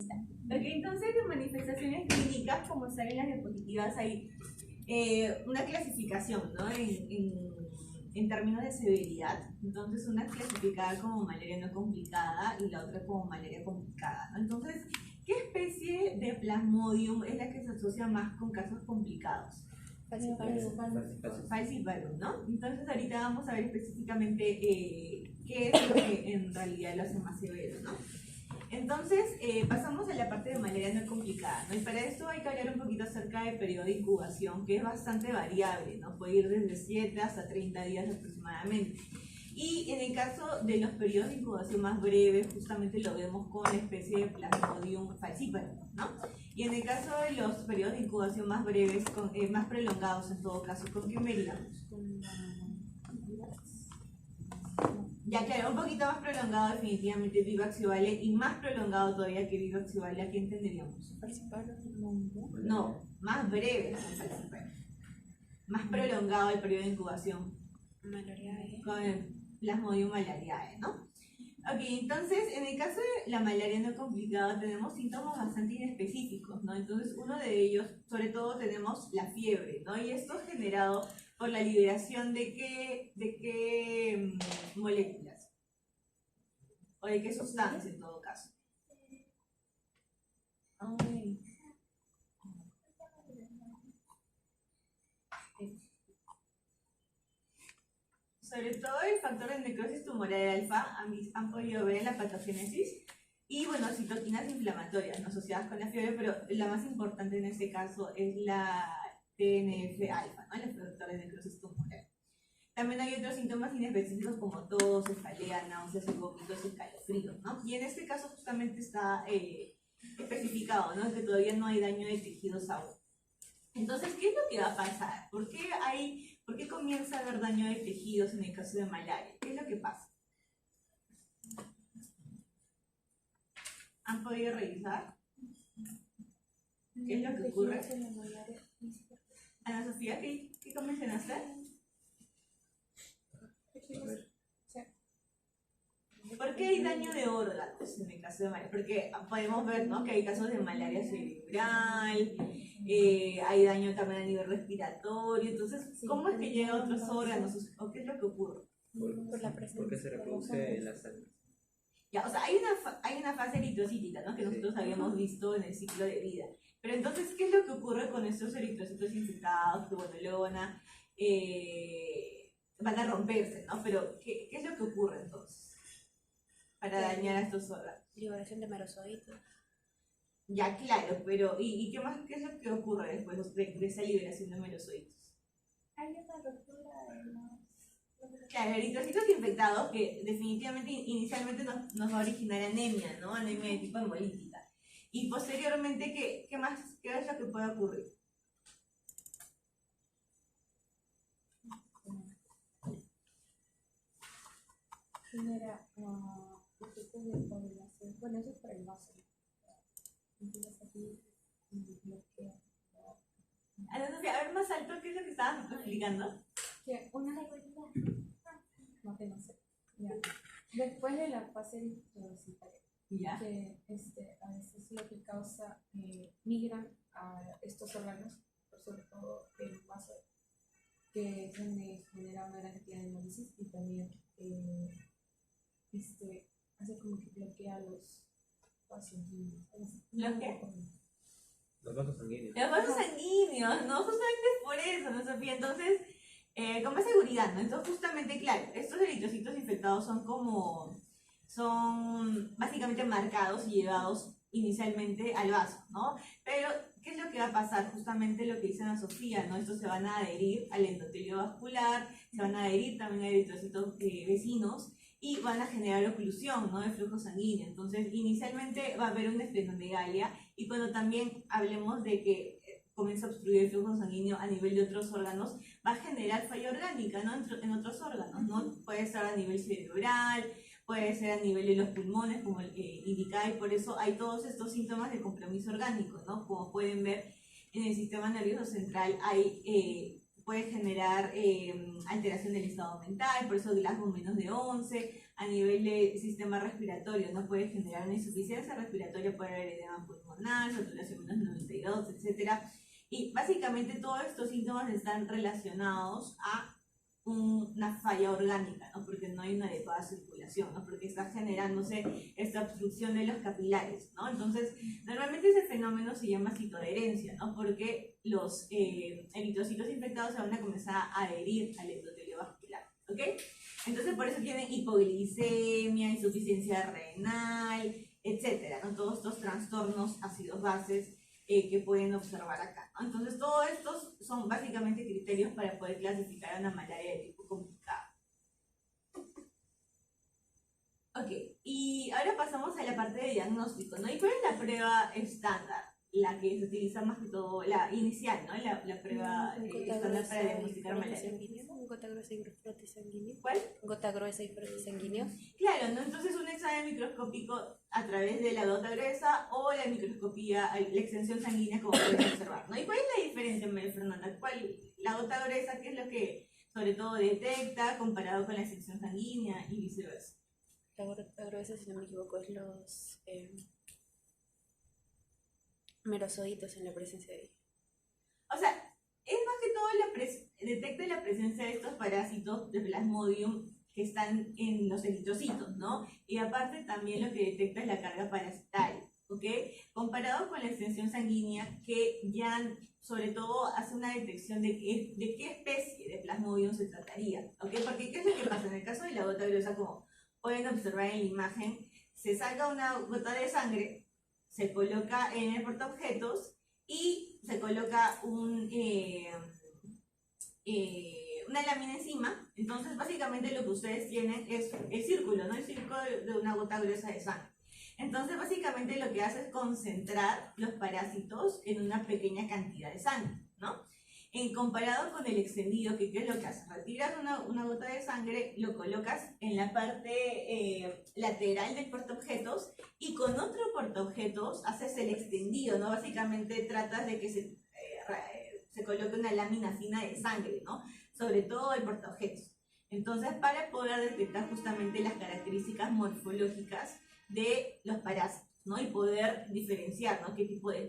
Ok, entonces de manifestaciones clínicas, como salen las diapositivas, hay una clasificación, ¿no? En términos de severidad. Entonces, una es clasificada como malaria no complicada y la otra como malaria complicada, ¿no? Entonces, ¿qué especie de Plasmodium es la que se asocia más con casos complicados? Falciparum, ¿no? Entonces, ahorita vamos a ver específicamente qué es lo que en realidad lo hace más severo, ¿no? Entonces, pasamos a la parte de malaria no complicada, ¿no? Y para esto hay que hablar un poquito acerca del periodo de incubación, que es bastante variable, ¿no? Puede ir desde 7 hasta 30 días aproximadamente. Y en el caso de los periodos de incubación más breves, justamente lo vemos con la especie de Plasmodium falciparum, ¿no? Y en el caso de los periodos de incubación más breves, más prolongados en todo caso, ¿con qué veríamos? Ya claro, un poquito más prolongado definitivamente Vivax Vale y más prolongado todavía que Vivax Vale, ¿a quién tendríamos? No, más breve con Falciparum. Más prolongado el periodo de incubación. Malariae. Con el Plasmodium malariae, ¿no? Ok, entonces en el caso de la malaria no complicada tenemos síntomas bastante inespecíficos, ¿no? Entonces uno de ellos, sobre todo tenemos la fiebre, ¿no? Y esto es generado por la liberación de qué moléculas o de qué sustancia en todo caso. Ay. Sobre todo el factor de necrosis tumoral alfa han podido ver en la patogénesis y bueno, citoquinas inflamatorias, ¿no? Asociadas con la fiebre, pero la más importante en este caso es la TNF alfa, ¿no? El factor de necrosis tumoral. También hay otros síntomas inespecíficos como tos, cefalea, náuseas, vómitos, escalofríos, ¿no? Y en este caso justamente está especificado, ¿no? Que todavía no hay daño de tejidos aún. Entonces, ¿qué es lo que va a pasar? ¿Por qué comienza a haber daño de tejidos en el caso de malaria? ¿Qué es lo que pasa? ¿Han podido revisar? ¿Qué es lo que ocurre? Ana Sofía, ¿qué mencionaste? ¿Por qué hay daño de órganos en el caso de malaria? Porque podemos ver, ¿no?, que hay casos de malaria cerebral, hay daño también a nivel respiratorio. Entonces, ¿cómo es que llega a otros órganos? ¿O qué es lo que ocurre? Porque se reproduce en la sangre. Ya, o sea, hay una fase eritrocítica, ¿no?, que nosotros habíamos visto en el ciclo de vida. Pero entonces, ¿qué es lo que ocurre con estos eritrocitos infectados que, bueno, luego van a romperse, ¿no? Pero, ¿qué es lo que ocurre entonces para dañar a estos órganos? Liberación de merozoitos. Ya, claro, pero ¿y qué más? ¿Qué es lo que ocurre después de esa liberación de merozoitos? Hay una ruptura de los... Claro, eritrocitos infectados que definitivamente inicialmente nos va a originar anemia, ¿no? Anemia de tipo hemolítica. Y posteriormente, ¿qué es lo que puede ocurrir? Genera efectos de coagulación. Bueno, eso es por el vaso. Entonces aquí bloquea. A ver más alto, ¿qué es lo que estabas explicando? Que una no sé. Ya. Después de la fase eritrocitaria, ¿Ya? que a veces lo que causa migran a estos órganos, sobre todo el vaso, que es donde genera una gran cantidad de hemólisis y también hace como que bloquea los vasos sanguíneos. ¿Los qué? Los vasos sanguíneos. Los vasos sanguíneos, ¿no? Justamente es por eso, ¿no, Sofía? Entonces, con más seguridad, ¿no? Entonces, justamente, claro, estos eritrocitos infectados son básicamente marcados y llevados inicialmente al vaso, ¿no? Pero, ¿qué es lo que va a pasar? Justamente lo que dice Ana Sofía, ¿no? Estos se van a adherir al endotelio vascular, se van a adherir también a eritrocitos vecinos y van a generar oclusión, ¿no?, de flujo sanguíneo. Entonces, inicialmente va a haber una esplenomegalia y cuando también hablemos de que comienza a obstruir el flujo sanguíneo a nivel de otros órganos, va a generar falla orgánica, ¿no?, en otros órganos, ¿no? Puede estar a nivel cerebral, puede ser a nivel de los pulmones, como el que indicaba, y por eso hay todos estos síntomas de compromiso orgánico, ¿no? Como pueden ver, en el sistema nervioso central puede generar alteración del estado mental, por eso Glasgow menos de 11, a nivel del sistema respiratorio, ¿no? Puede generar una insuficiencia respiratoria, puede haber edema pulmonar, saturación menos 92, etcétera. Y básicamente todos estos síntomas están relacionados a una falla orgánica, ¿no? Porque no hay una adecuada circulación, ¿no? Porque está generándose esta obstrucción de los capilares, ¿no? Entonces, normalmente ese fenómeno se llama citoadherencia, ¿no? Porque los eritrocitos infectados se van a comenzar a adherir al endotelio vascular, ¿ok? Entonces, por eso tienen hipoglicemia, insuficiencia renal, etcétera, ¿no? Todos estos trastornos ácidos bases que pueden observar acá, ¿no? Entonces, todos estos son básicamente criterios para poder clasificar a una malaria de tipo complicado. Ok, y ahora pasamos a la parte de diagnóstico, ¿no? ¿Y cuál es la prueba estándar? La que se utiliza más que todo, la inicial, ¿no? La prueba estándar para diagnosticar malaria. Gota gruesa y frotis sanguíneo. ¿Cuál? Gota gruesa y frotis sanguíneo. Claro, ¿no? Entonces un examen microscópico a través de la gota gruesa o la microscopía, la extensión sanguínea como pueden observar, ¿no? ¿Y cuál es la diferencia, María Fernanda? La gota gruesa, ¿qué es lo que sobre todo detecta comparado con la extensión sanguínea y viceversa? La gota gruesa, si no me equivoco, es los merosoditos en la presencia de... O sea, es más que todo detecta la presencia de estos parásitos de Plasmodium que están en los eritrocitos, ¿no? Y aparte también lo que detecta es la carga parasitaria, ¿ok? Comparado con la extensión sanguínea, que ya sobre todo hace una detección de qué especie de Plasmodium se trataría, ¿ok? Porque ¿qué es lo que pasa? En el caso de la gota gruesa, como pueden observar en la imagen, se saca una gota de sangre, se coloca en el portaobjetos y se coloca una lámina encima. Entonces básicamente lo que ustedes tienen es el círculo, ¿no? El círculo de una gota gruesa de sangre. Entonces básicamente lo que hace es concentrar los parásitos en una pequeña cantidad de sangre, ¿no? Comparado con el extendido, ¿qué es lo que hace? Retiras una gota de sangre, lo colocas en la parte lateral del portaobjetos y con otro portaobjetos haces el extendido, ¿no? Básicamente tratas de que se coloque una lámina fina de sangre, ¿no? Sobre todo el portaobjetos. Entonces, para poder detectar justamente las características morfológicas de los parásitos, ¿no? Y poder diferenciar, ¿no? De qué tipo de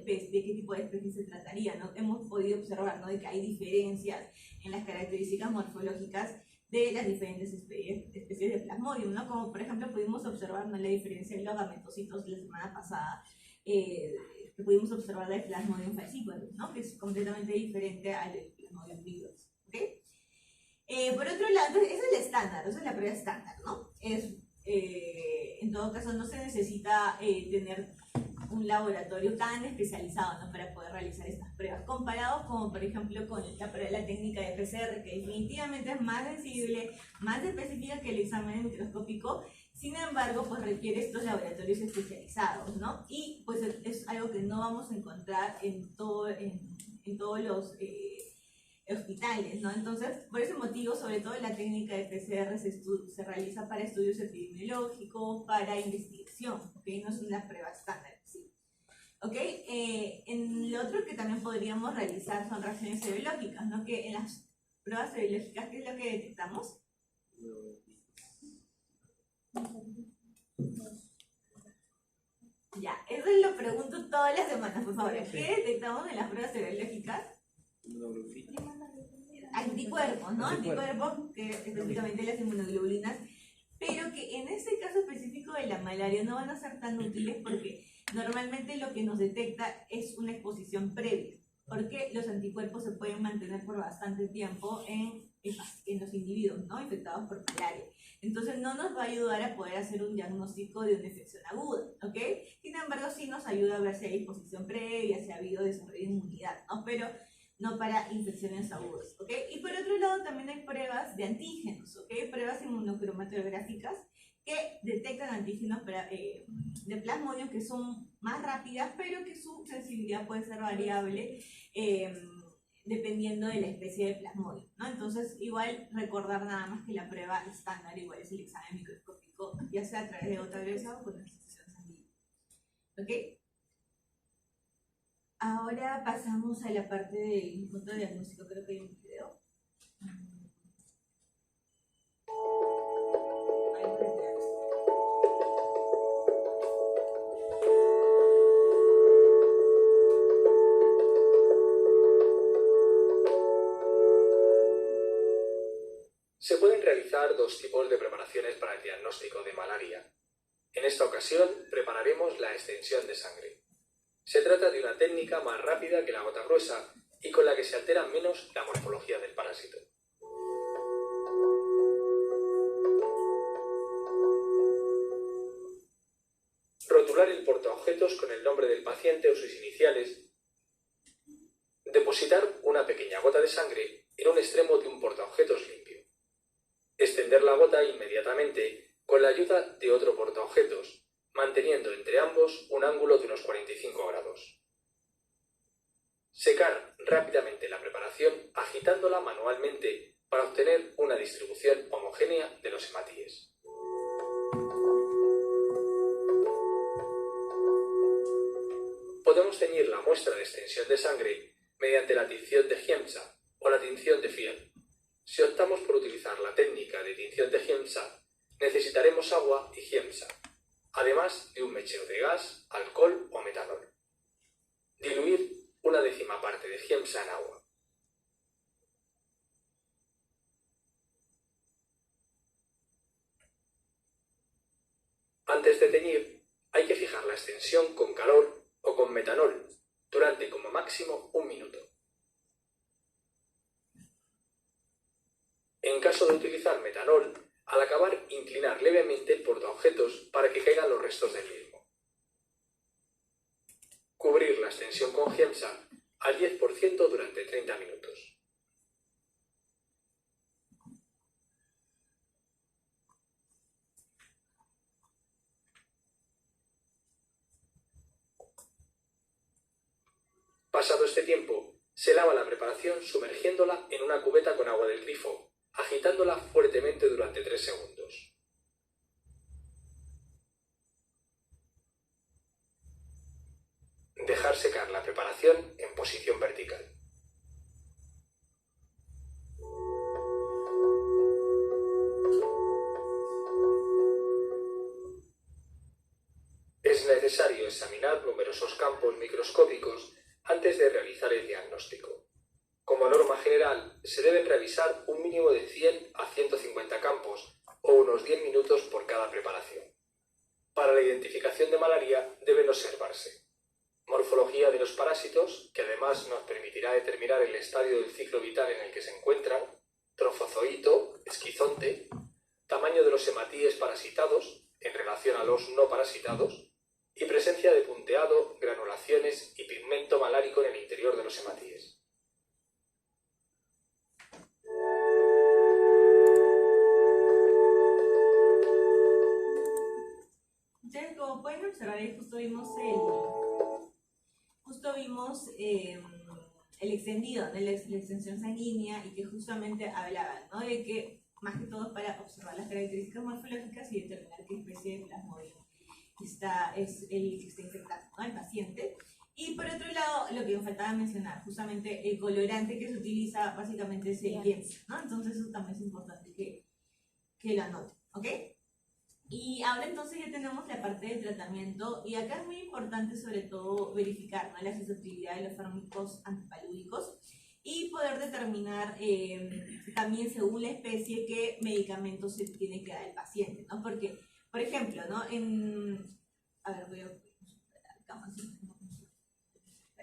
especie se trataría, ¿no? Hemos podido observar, ¿no? De que hay diferencias en las características morfológicas de las diferentes especies de Plasmodium, ¿no? Como por ejemplo pudimos observar, ¿no? La diferencia de los gametocitos la semana pasada, que pudimos observar de Plasmodium falciparum, ¿no? Que es completamente diferente al Plasmodium vivax, ¿ok? Por otro lado, entonces, esa es la estándar, esa es la prueba estándar, ¿no? En todo caso, no se necesita tener un laboratorio tan especializado, ¿no? Para poder realizar estas pruebas, comparado como por ejemplo con la técnica de PCR, que definitivamente es más sensible, más específica que el examen microscópico. Sin embargo, pues requiere estos laboratorios especializados, ¿no? Y pues es algo que no vamos a encontrar en todos los hospitales, ¿no? Entonces, por ese motivo, sobre todo la técnica de PCR se realiza para estudios epidemiológicos, para investigación, ¿ok? No es una prueba estándar, ¿sí? ¿Ok? En lo otro que también podríamos realizar son reacciones serológicas, ¿no? Que en las pruebas serológicas, ¿qué es lo que detectamos? Ya, eso lo pregunto todas las semanas, por favor. ¿Qué detectamos en las pruebas serológicas? Anticuerpos, ¿no? Anticuerpos, que específicamente las inmunoglobulinas, pero que en este caso específico de la malaria no van a ser tan útiles porque normalmente lo que nos detecta es una exposición previa, porque los anticuerpos se pueden mantener por bastante tiempo en los individuos, ¿no? Infectados por malaria. Entonces no nos va a ayudar a poder hacer un diagnóstico de una infección aguda, ¿ok? Sin embargo, sí nos ayuda a ver si hay exposición previa, si ha habido desarrollo de inmunidad, ¿no? Pero no para infecciones agudas, ¿ok? Y por otro lado también hay pruebas de antígenos, ¿ok? Pruebas inmunocromatográficas que detectan antígenos de Plasmodium que son más rápidas, pero que su sensibilidad puede ser variable dependiendo de la especie de Plasmodium, ¿no? Entonces, igual recordar nada más que la prueba estándar igual es el examen microscópico, ya sea a través de gota gruesa o con una extracción sanguínea, ¿ok? Ahora pasamos a la parte del punto diagnóstico, creo que hay un video. deben realizar dos tipos de preparaciones para el diagnóstico de malaria. En esta ocasión prepararemos la extensión de sangre. Se trata de una técnica más rápida que la gota gruesa y con la que se altera menos la morfología del parásito. Rotular el portaobjetos con el nombre del paciente o sus iniciales. Depositar una pequeña gota de sangre en un extremo de un portaobjetos limpio. Extender la gota inmediatamente con la ayuda de otro portaobjetos, manteniendo entre ambos un ángulo de unos 45 grados. Secar rápidamente la preparación agitándola manualmente para obtener una distribución homogénea de los hematíes. Podemos teñir la muestra de extensión de sangre mediante la tinción de Giemsa o la tinción de Fiel. Si optamos por utilizar la técnica de tinción de Giemsa, necesitaremos agua y Giemsa, además de un mechero de gas, alcohol o metanol. Diluir una décima parte de Giemsa en agua. Antes de teñir, hay que fijar la extensión con calor o con metanol durante como máximo 1 minuto. En caso de utilizar metanol, al acabar inclinar levemente el portaobjetos para que caigan los restos del mismo. Cubrir la extensión con Giemsa al 10% durante 30 minutos. Pasado este tiempo, se lava la preparación sumergiéndola en una cubeta con agua del grifo, agitándola fuertemente durante 3 segundos. Dejar secar la preparación en posición vertical. Es necesario examinar numerosos campos microscópicos antes de realizar el diagnóstico. Como norma general, se deben revisar un mínimo de 100 a 150 campos o unos 10 minutos por cada preparación. Para la identificación de malaria deben observarse morfología de los parásitos, que además nos permitirá determinar el estadio del ciclo vital en el que se encuentran, trofozoito, esquizonte, tamaño de los hematíes parasitados en relación a los no parasitados, y presencia de punteado, granulaciones y pigmento malárico en el interior de los hematíes. Entonces, como pueden observar, ahí justo vimos el extendido, ¿no? La extensión sanguínea, y que justamente hablaba, ¿no? De que más que todo para observar las características morfológicas y determinar qué especie de plasmodium es el que está infectado, ¿no? El paciente. Y por otro lado, lo que me faltaba mencionar, justamente el colorante que se utiliza básicamente es el Giemsa, ¿no? Entonces eso también es importante que lo anoten, ¿ok? Y ahora entonces ya tenemos la parte del tratamiento, y acá es muy importante sobre todo verificar, ¿no? La susceptibilidad de los fármacos antipalúdicos y poder determinar también según la especie qué medicamentos se tiene que dar al paciente, ¿no? Porque, por ejemplo, ¿no? A ver, voy a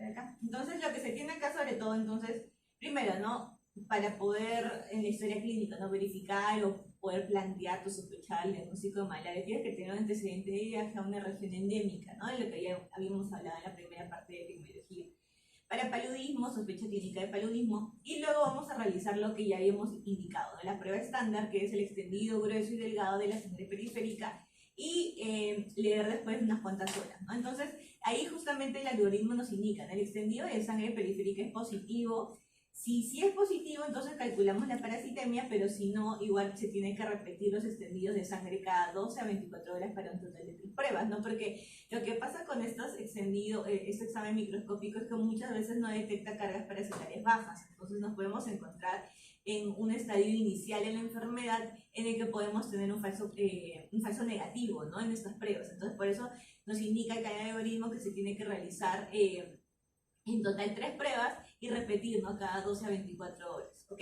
acá. Entonces lo que se tiene acá sobre todo, entonces, primero, ¿no? Para poder en la historia clínica, ¿no? Verificar o poder plantear o sospechar el diagnóstico de malaria, tienes que tener un antecedente de viaje a una región endémica, ¿no? De lo que ya habíamos hablado en la primera parte de epidemiología. Para paludismo, sospecha clínica de paludismo, y luego vamos a realizar lo que ya habíamos indicado, ¿no? La prueba estándar, que es el extendido, grueso y delgado de la sangre periférica, y leer después unas cuantas horas, ¿no? Entonces, ahí justamente el algoritmo nos indica, ¿no? El extendido de sangre periférica es positivo. Si es positivo, entonces calculamos la parasitemia, pero si no, igual se tiene que repetir los extendidos de sangre cada 12 a 24 horas para un total de 3 pruebas, ¿no? Porque lo que pasa con estos extendidos, este examen microscópico, es que muchas veces no detecta cargas parasitarias bajas, entonces nos podemos encontrar en un estadio inicial en la enfermedad en el que podemos tener un falso negativo, ¿no? En estas pruebas. Entonces, por eso nos indica el algoritmo que se tiene que realizar en total 3 pruebas y repetir, ¿no? Cada 12 a 24 horas, ¿ok?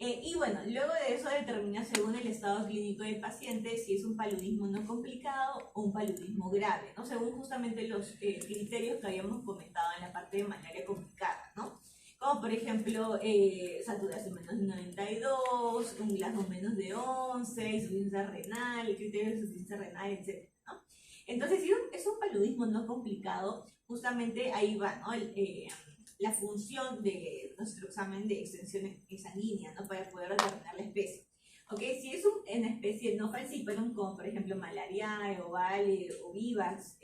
Y bueno, luego de eso determina según el estado clínico del paciente si es un paludismo no complicado o un paludismo grave, ¿no? Según justamente los criterios que habíamos comentado en la parte de malaria complicada, ¿no? Como por ejemplo, saturación menos de 92, un glasmo menos de 11, insuficiencia renal, el criterio de insuficiencia renal, etc., ¿no? Entonces, si es un paludismo no complicado, justamente ahí va, ¿no? La función de nuestro examen de extensión sanguínea, ¿no? Para poder determinar la especie. ¿Ok? Si es una especie no falciparum, como por ejemplo malariae, ovale, o vivax,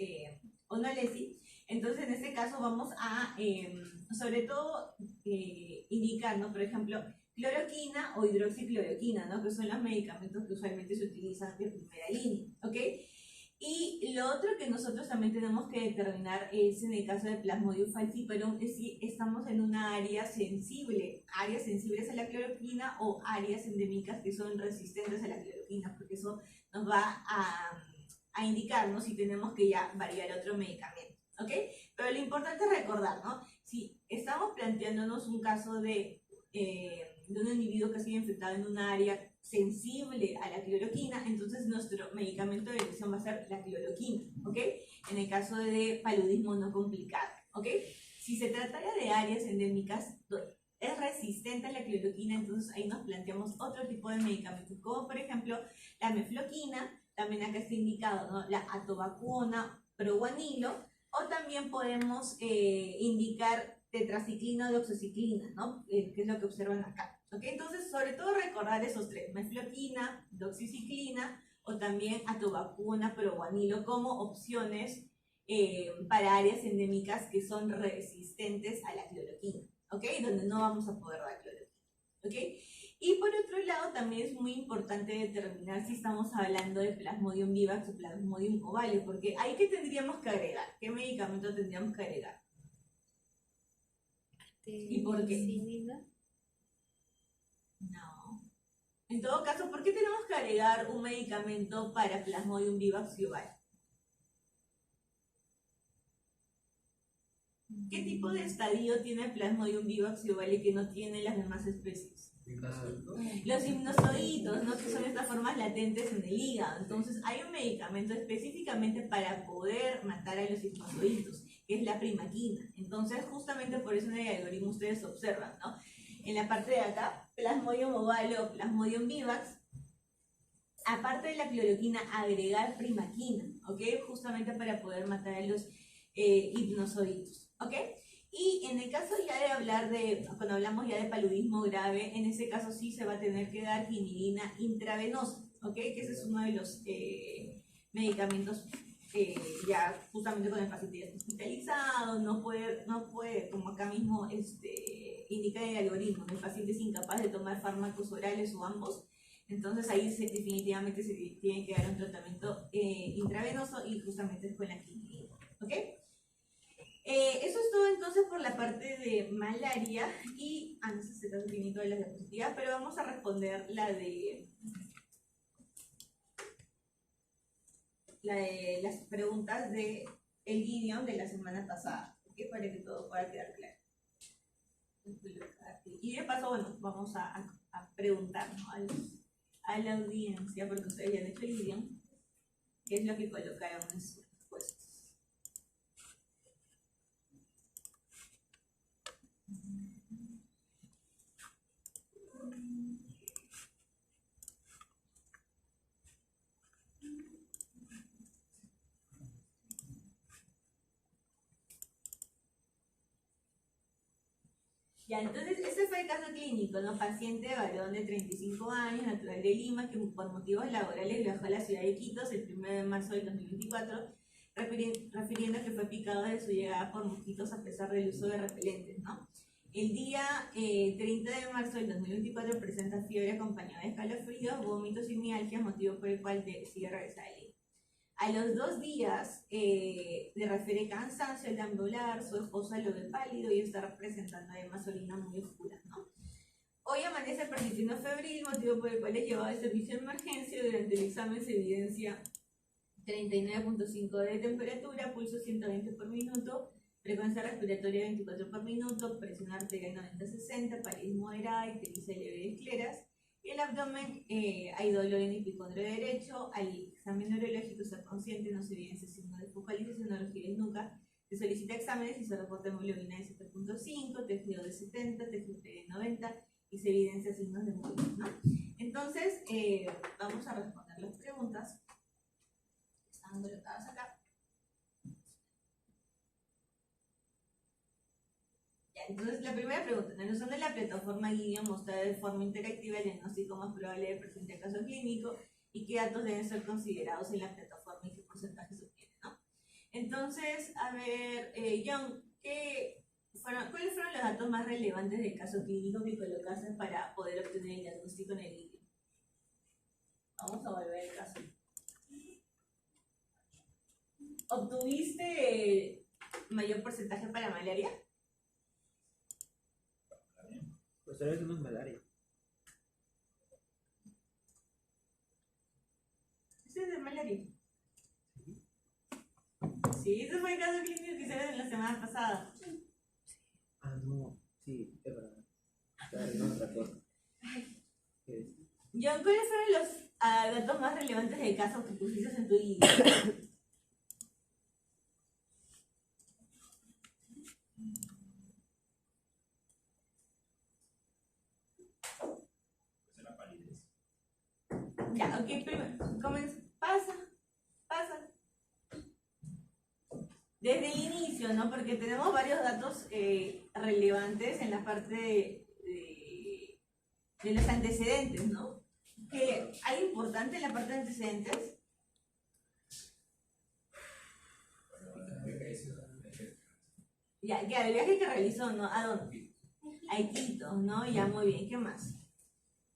o nolesi, entonces en este caso vamos a, sobre todo, indicar, ¿no? Por ejemplo, cloroquina o hidroxicloroquina, ¿no? Que son los medicamentos que usualmente se utilizan de primera línea. ¿Ok? Y lo otro que nosotros también tenemos que determinar es, en el caso de Plasmodium falciparum, es si estamos en una áreas sensibles a la cloroquina o áreas endémicas que son resistentes a la cloroquina, porque eso nos va a indicarnos si tenemos que ya variar otro medicamento, ¿ok? Pero lo importante es recordar, ¿no? Si estamos planteándonos un caso de un individuo que ha sido infectado en un área sensible a la cloroquina, entonces nuestro medicamento de elección va a ser la cloroquina, ¿ok? En el caso de paludismo no complicado, ¿ok? Si se tratara de áreas endémicas, es resistente a la cloroquina, entonces ahí nos planteamos otro tipo de medicamentos, como por ejemplo la mefloquina, también acá está indicado, ¿no? La atobacuna, proguanilo, o también podemos indicar tetraciclina o doxiciclina, ¿no? Que es lo que observan acá. ¿Okay? Entonces, sobre todo recordar esos tres, mefloquina, doxiciclina o también atobacuna, proguanilo como opciones para áreas endémicas que son resistentes a la cloroquina, ¿ok? Donde no vamos a poder dar cloroquina, ¿ok? Y por otro lado, también es muy importante determinar si estamos hablando de Plasmodium vivax o Plasmodium ovale, porque ahí ¿qué tendríamos que agregar? ¿Qué medicamento tendríamos que agregar? ¿Y por qué? Artemisinin. No. En todo caso, ¿por qué tenemos que agregar un medicamento para Plasmodium vivax y ovale? ¿Qué tipo de estadio tiene Plasmodium vivax y ovale que no tiene las demás especies? Los hipnozoitos, ¿no? Que son estas formas latentes en el hígado. Entonces, hay un medicamento específicamente para poder matar a los hipnozoitos, que es la primaquina. Entonces, justamente por eso en el algoritmo ustedes observan, ¿no? En la parte de acá, Plasmodium ovale o Plasmodium vivax, aparte de la cloroquina, agregar primaquina, ¿ok? Justamente para poder matar a los hipnozoitos, ¿ok? Y en el caso ya de hablar cuando hablamos ya de paludismo grave, en ese caso sí se va a tener que dar quinidina intravenosa, ¿ok? Que ese es uno de los medicamentos ya justamente con el paciente ya está hospitalizado, no puede, como acá mismo indica el algoritmo, el paciente es incapaz de tomar fármacos orales o ambos, entonces ahí definitivamente se tiene que dar un tratamiento intravenoso y justamente es con la quinidina, ¿ok? Eso es todo entonces por la parte de malaria y no sé si se está finito de las diapositivas, pero vamos a responder la de las preguntas de el guión de la semana pasada, ¿ok? Para que todo pueda quedar claro. Y de paso, bueno, vamos a preguntar, ¿no? a la audiencia, porque ustedes ya han hecho el guión, qué es lo que colocaron en sus respuestas. Ya, entonces, ese fue el caso clínico, ¿no? Paciente varón de 35 años, natural de Lima, que por motivos laborales viajó a la ciudad de Iquitos el 1 de marzo del 2024, refiriendo que fue picado de su llegada por mosquitos a pesar del uso de repelentes, ¿no? El día 30 de marzo del 2024 presenta fiebre acompañada de escalofríos, vómitos y mialgias, motivo por el cual decide regresar a Lima. A los 2 días le refiere cansancio al deambular, su esposa lo ve pálido y está presentando además orina muy oscura, ¿no? Hoy amanece persistiendo febril, motivo por el cual es llevado al servicio de emergencia. Durante el examen se evidencia 39.5 de temperatura, pulso 120 por minuto, frecuencia respiratoria 24 por minuto, presión arterial 90-60, palidez moderada, ictericia leve de escleras. Y el abdomen, hay dolor en el epicondrio derecho, hay examen neurológico, ser consciente, no se evidencia signo de focalización, no rigidez nuca. Se solicita exámenes y se reporta hemoglobina de 7.5, TGO de 70, TGO de 90 y se evidencia signos de hemolisis, ¿no? Entonces, vamos a responder las preguntas. Están colocadas acá. Ya, entonces, la primera pregunta, en el uso de la plataforma guía mostrar de forma interactiva el diagnóstico más probable de presente a caso clínico y qué datos deben ser considerados en la plataforma y qué porcentaje se obtiene, ¿no? Entonces, a ver, John, ¿cuáles fueron los datos más relevantes del caso clínico que colocaste para poder obtener el diagnóstico en el guía? Vamos a volver al caso. ¿Obtuviste mayor porcentaje para malaria? Pues tal vez no es malaria. ¿Ese es de malaria? Sí, ese fue el caso clínico que hicieron la semana pasada. Ah, no. Sí, es verdad. Estaba arreglando otra cosa. John, ¿cuáles fueron los datos más relevantes del caso que pusiste en tu guía? Ya, ok, primero, pasa. Desde el inicio, ¿no? Porque tenemos varios datos relevantes en la parte de los antecedentes, ¿no? Que hay importante en la parte de antecedentes. Ya, el viaje que realizó, ¿no? ¿A dónde? A Iquitos, ¿no? Ya, muy bien, ¿qué más?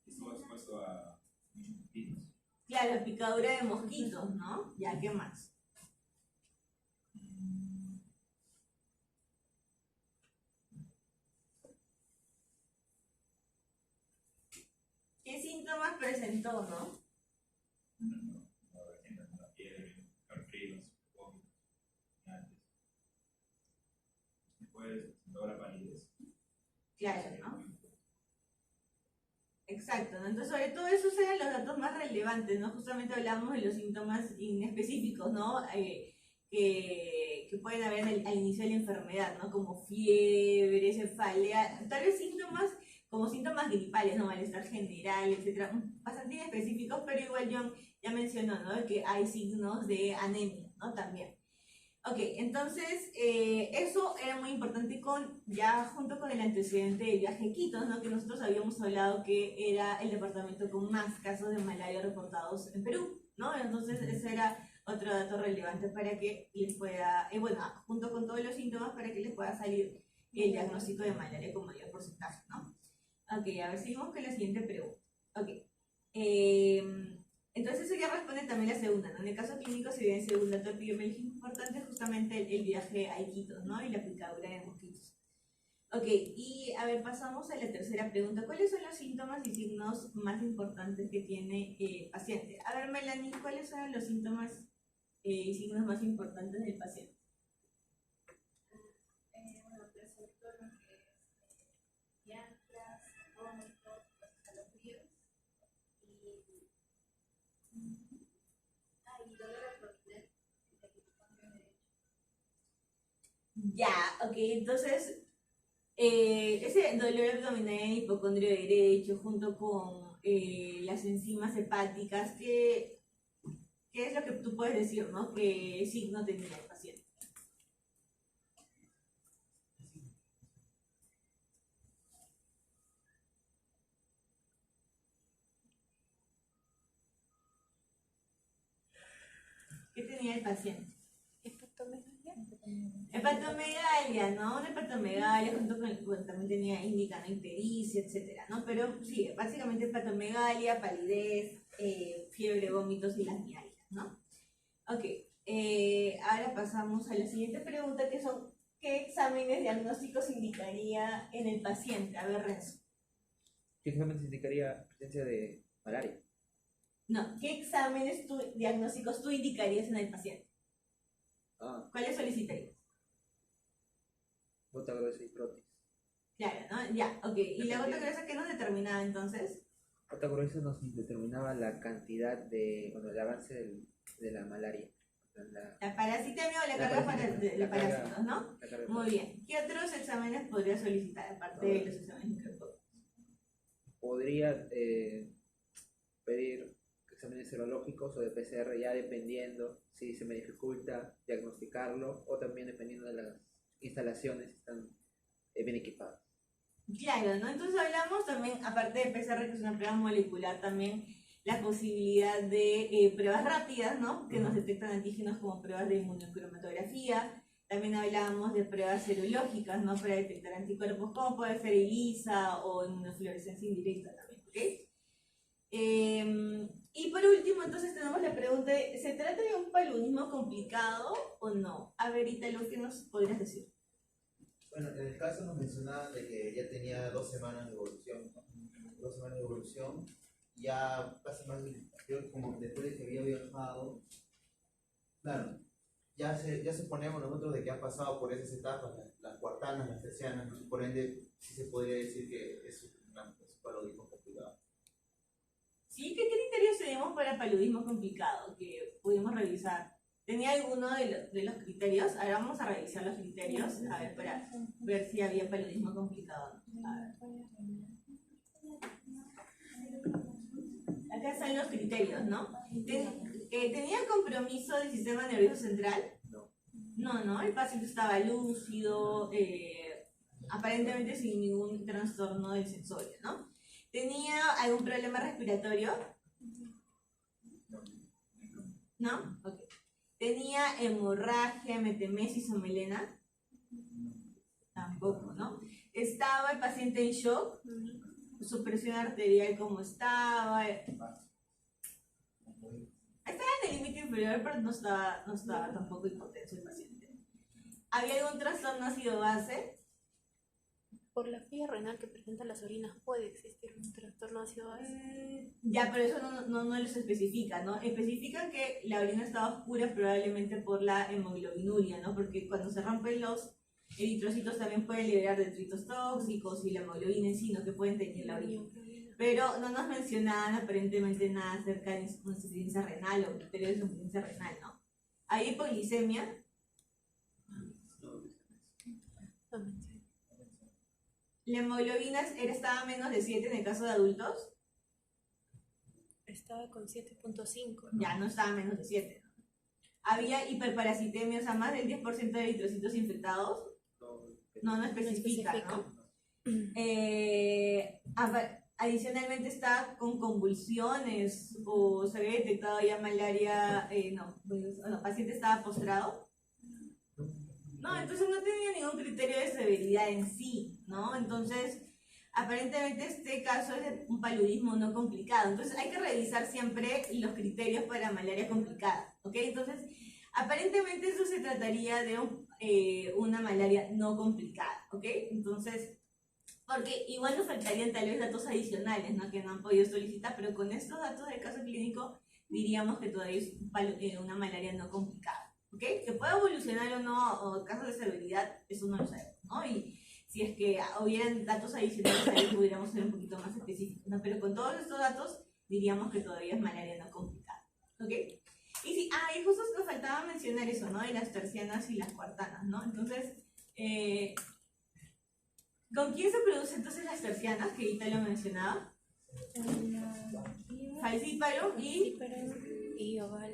Estuvo expuesto a muchos mosquitos. Claro, picadura de mosquitos, ¿no? Ya, ¿qué más? ¿Qué síntomas presentó, no? La fiebre, calofríos, vómitos, antes. Después presentó la palidez. Claro, ¿no? Exacto, ¿no? Entonces, sobre todo esos eran los datos más relevantes, ¿no? Justamente hablamos de los síntomas inespecíficos, ¿no? Que pueden haber al inicio de la enfermedad, ¿no? Como fiebre, cefalea, tal vez síntomas como síntomas gripales, ¿no? Malestar general, etcétera, bastante inespecíficos, pero igual John ya mencionó, ¿no? Que hay signos de anemia, ¿no? También. Ok, entonces, eso era muy importante ya junto con el antecedente del viaje a Iquitos, ¿no? Que nosotros habíamos hablado que era el departamento con más casos de malaria reportados en Perú, ¿no? Entonces, ese era otro dato relevante para que les pueda, junto con todos los síntomas, para que les pueda salir el diagnóstico de malaria con mayor porcentaje, ¿no? Ok, a ver, seguimos con la siguiente pregunta. Ok. Entonces eso ya responde también la segunda, ¿no? En el caso clínico se evidencia un dato epidemiológico importante, justamente el viaje a Iquitos, ¿no? Y la picadura de mosquitos. Ok, y a ver, pasamos a la tercera pregunta. ¿Cuáles son los síntomas y signos más importantes que tiene el paciente? A ver, Melanie, ¿cuáles son los síntomas y signos más importantes del paciente? Presento lo que es mialgias, vómitos, escalofríos y dolor abdominal en el epicondrio derecho. Ya, ok, entonces ese dolor abdominal en el hipocondrio derecho junto con las enzimas hepáticas, ¿qué es lo que tú puedes decir, ¿no? ¿Qué signo tenía el paciente? ¿Qué tenía el paciente? Hepatomegalia, ¿no? Una hepatomegalia junto con, bueno, también tenía indicando ictericia, etcétera, ¿no? Pero sí, básicamente hepatomegalia, palidez, fiebre, vómitos y las mialgias, ¿no? Ok, ahora pasamos a la siguiente pregunta, que son, ¿qué exámenes diagnósticos indicaría en el paciente? A ver, Renzo. ¿Qué exámenes indicaría presencia de malaria? No, ¿qué exámenes diagnósticos tú indicarías en el paciente? Ah, ¿Cuáles solicitarías? Gota gruesa y frotis. Claro, ¿no? Ya, ok. ¿Y la gota gruesa qué nos determinaba entonces? Gota gruesa nos determinaba la cantidad de, bueno, el avance de la malaria. La parasitemia o la La carga parasitemia, de la carga- parásitos, ¿no? la carga- Muy bien. ¿Qué otros exámenes podría solicitar aparte de los exámenes microscópicos? Podría pedir exámenes serológicos o de PCR, ya dependiendo si se me dificulta diagnosticarlo o también dependiendo de las instalaciones si están bien equipadas. Claro, ¿no? Entonces hablamos también, aparte de PCR, que es una prueba molecular, también la posibilidad de pruebas rápidas, ¿no? Que nos detectan antígenos como pruebas de inmunocromatografía. También hablábamos de pruebas serológicas, ¿no? Para detectar anticuerpos, como puede ser ELISA o inmunofluorescencia indirecta también, ¿ok? Y por último, entonces tenemos la pregunta de, ¿se trata de un paludismo complicado o no? A ver, Ítalo, ¿qué nos podrías decir? Bueno, en el caso nos mencionaban de que ya tenía 2 semanas de evolución, ¿no? 2 semanas de evolución, ya casi más, yo como después de que había viajado, claro, ya suponemos nosotros de que han pasado por esas etapas, las cuartanas, las tercianas, ¿no? Por ende, sí se podría decir que es un paludismo complicado. ¿Sí? ¿Qué criterios tenemos para paludismo complicado que pudimos revisar? ¿Tenía alguno de los criterios? Ahora vamos a revisar los criterios, a ver, para ver si había paludismo complicado. A ver. Acá están los criterios, ¿no? ¿Tenía compromiso del sistema nervioso central? No, el paciente estaba lúcido, aparentemente sin ningún trastorno del sensorio, ¿no? ¿Tenía algún problema respiratorio? ¿No? Ok. ¿Tenía hemorragia, metamesis o melena? Tampoco, ¿no? ¿Estaba el paciente en shock? ¿Su presión arterial cómo estaba? Estaba en el límite inferior, pero no estaba tampoco hipotenso el paciente. ¿Había algún trastorno ácido base? Por la falla renal que presenta las orinas puede existir un trastorno ácido base. Ya, pero eso no los especifica, ¿no? Especifican que la orina estaba oscura probablemente por la hemoglobinuria, ¿no? Porque cuando se rompen los eritrocitos también pueden liberar detritos tóxicos y la hemoglobina en sí, ¿no? Que pueden teñir la orina. Pero no nos mencionaban aparentemente nada acerca de insuficiencia renal o criterios de insuficiencia renal, ¿no? ¿Hay hipoglicemia? ¿La hemoglobina estaba menos de 7 en el caso de adultos? Estaba con 7.5. ¿no? Ya, no estaba menos de 7. ¿No? ¿Había hiperparasitemia, o sea, más del 10% de eritrocitos infectados? No especifica, ¿no? Adicionalmente está con convulsiones o se había detectado ya malaria, el paciente estaba postrado. No, entonces no tenía ningún criterio de severidad en sí, ¿no? Entonces, aparentemente este caso es de un paludismo no complicado. Entonces hay que revisar siempre los criterios para malaria complicada, ¿ok? Entonces, aparentemente eso se trataría de una malaria no complicada, ¿ok? Entonces, porque igual nos faltarían tal vez datos adicionales, ¿no? Que no han podido solicitar, pero con estos datos del caso clínico diríamos que todavía es una malaria no complicada. ¿Ok? Que pueda evolucionar o no, o casos de severidad, eso no lo sabemos, ¿no? Y si es que hubieran datos adicionales, ahí pudiéramos ser un poquito más específicos, ¿no? Pero con todos estos datos, diríamos que todavía es malaria no complicada, ¿ok? Y justo nos faltaba mencionar eso, ¿no? De las tercianas y las cuartanas, ¿no? Entonces, ¿con quién se producen entonces las tercianas, que ahorita lo mencionaba? Falciparum y oval.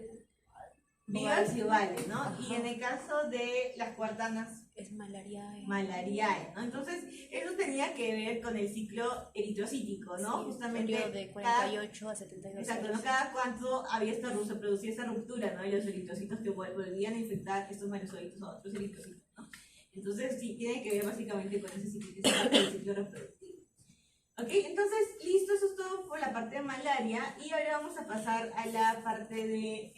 Vivas y ovales, ¿no? Y en el caso de las cuartanas, Es malariae. malariae, ¿no? Entonces, eso tenía que ver con el ciclo eritrocítico, ¿no? Sí, justamente periodo de 48 a 72 exacto, horas. ¿no? Cada cuánto se producía esta ruptura, ¿no? Y los eritrocitos que volvían a infectar estos melanocytos a otros eritrocitos, ¿no? Entonces, sí, tiene que ver básicamente con ese ciclo, ciclo reproductivo. Ok, entonces, listo, eso es todo por la parte de malaria. Y ahora vamos a pasar a la parte de